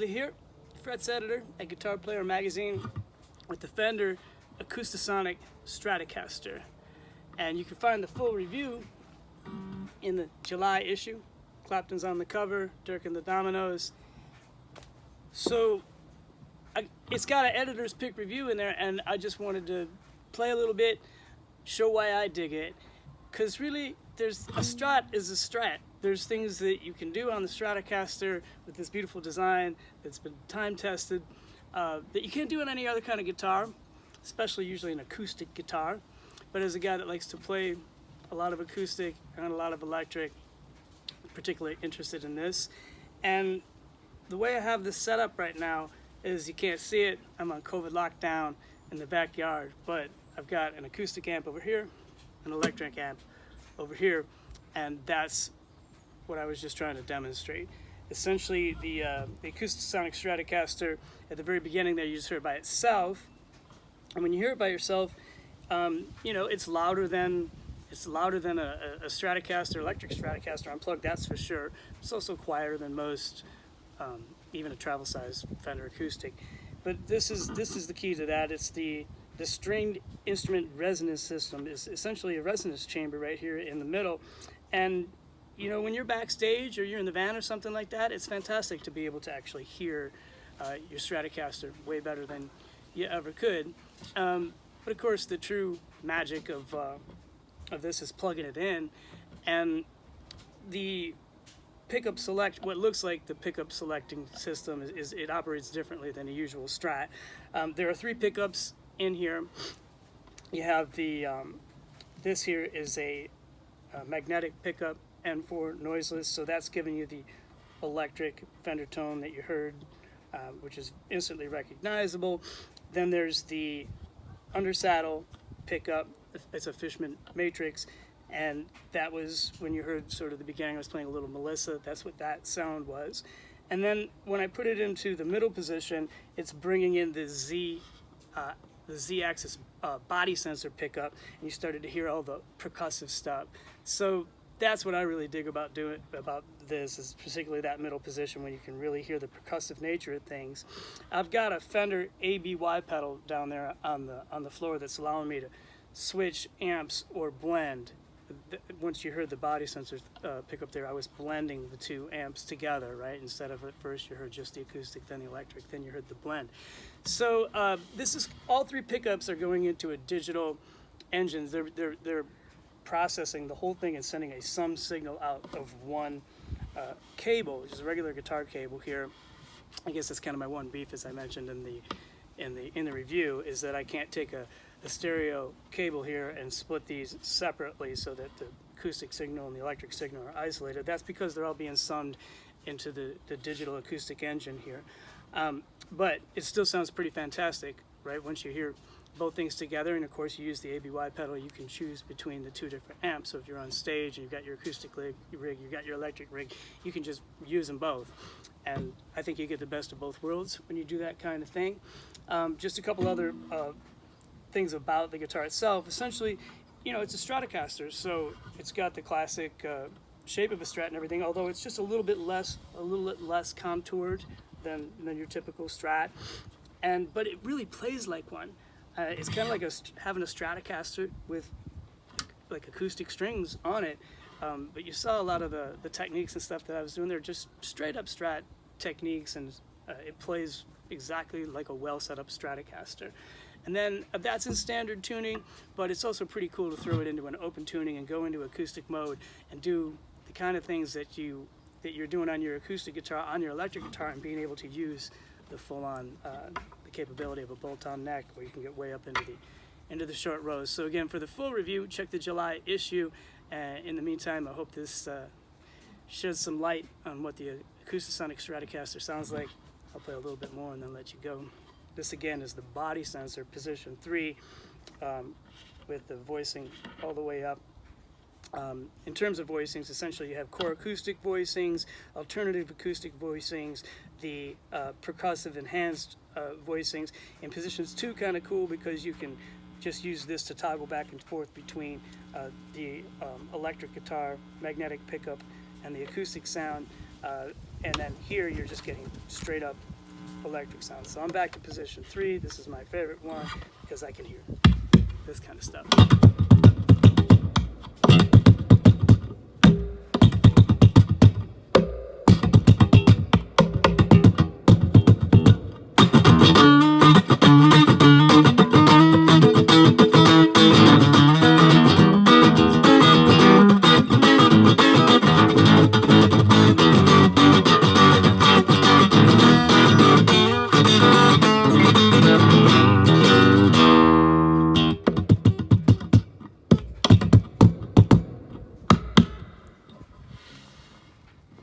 Here, frets editor at Guitar Player Magazine with the Fender AcoustaSonic Stratocaster. And you can find the full review in the July issue. Clapton's on the cover, Dirk and the Dominoes. So it's got an editor's pick review in there, and I just wanted to play a little bit, show why I dig it. Because really, there's a Strat is a Strat. There's things that you can do on the Stratocaster with this beautiful design that's been time tested that you can't do on any other kind of guitar, especially usually an acoustic guitar. But as a guy that likes to play a lot of acoustic and a lot of electric, I'm particularly interested in this. And the way I have this set up right now is you can't see it. I'm on COVID lockdown in the backyard, but I've got an acoustic amp over here, an electric amp over here, and that's what I was just trying to demonstrate. Essentially, the AcoustaSonic Stratocaster, at the very beginning there, you just heard it by itself, and when you hear it by yourself, you know, it's louder than a Stratocaster, electric Stratocaster unplugged, that's for sure. It's also quieter than most, even a travel size Fender acoustic. But this is the key to that. It's the stringed instrument resonance system. Is essentially a resonance chamber right here in the middle, and you know, when you're backstage or you're in the van or something like that, it's fantastic to be able to actually hear your Stratocaster way better than you ever could. But of course, the true magic of this is plugging it in, and the pickup select, what looks like the pickup selecting system is it operates differently than a usual Strat. There are 3 pickups in here. You have the this here is a magnetic pickup and for noiseless, so that's giving you the electric Fender tone that you heard, which is instantly recognizable. Then there's the undersaddle pickup. It's a Fishman Matrix, and that was when you heard sort of the beginning. I was playing a little Melissa. That's what that sound was. And then when I put it into the middle position, it's bringing in the Z-axis body sensor pickup, and you started to hear all the percussive stuff. So that's what I really dig about this, is particularly that middle position when you can really hear the percussive nature of things. I've got a Fender ABY pedal down there on the floor that's allowing me to switch amps or blend. Once you heard the body sensor pick up there, I was blending the 2 amps together, right? Instead of at first you heard just the acoustic, then the electric, then you heard the blend. So this is, all 3 pickups are going into a digital engines. They're processing the whole thing and sending a sum signal out of one cable, which is a regular guitar cable here. I guess that's kind of my one beef, as I mentioned in the review, is that I can't take a stereo cable here and split these separately so that the acoustic signal and the electric signal are isolated. That's because they're all being summed into the digital acoustic engine here. But it still sounds pretty fantastic, right? Once you hear both things together, and of course you use the ABY pedal, you can choose between the 2 different amps. So if you're on stage and you've got your acoustic rig, you've got your electric rig, you can just use them both. And I think you get the best of both worlds when you do that kind of thing. Just a couple other things about the guitar itself. Essentially, you know, it's a Stratocaster, so it's got the classic shape of a Strat and everything, although it's just a little bit less contoured than your typical Strat. But it really plays like one. It's kind of like having a Stratocaster with like acoustic strings on it. But you saw a lot of the techniques and stuff that I was doing there, just straight up Strat techniques and It plays exactly like a well set up Stratocaster. And then that's in standard tuning, but it's also pretty cool to throw it into an open tuning and go into acoustic mode and do the kind of things that you're doing on your acoustic guitar, on your electric guitar, and being able to use the full-on the capability of a bolt-on neck, where you can get way up into the short rows. So again, for the full review, check the July issue. In the meantime, I hope this sheds some light on what the AcoustaSonic Stratocaster sounds like. I'll play a little bit more and then let you go. This again is the body sensor, position 3, with the voicing all the way up. In terms of voicings, essentially you have core acoustic voicings, alternative acoustic voicings, the percussive enhanced voicings. In positions 2, kind of cool because you can just use this to toggle back and forth between the electric guitar, magnetic pickup, and the acoustic sound. And then here you're just getting straight up electric sound. So I'm back to position 3. This is my favorite one because I can hear this kind of stuff.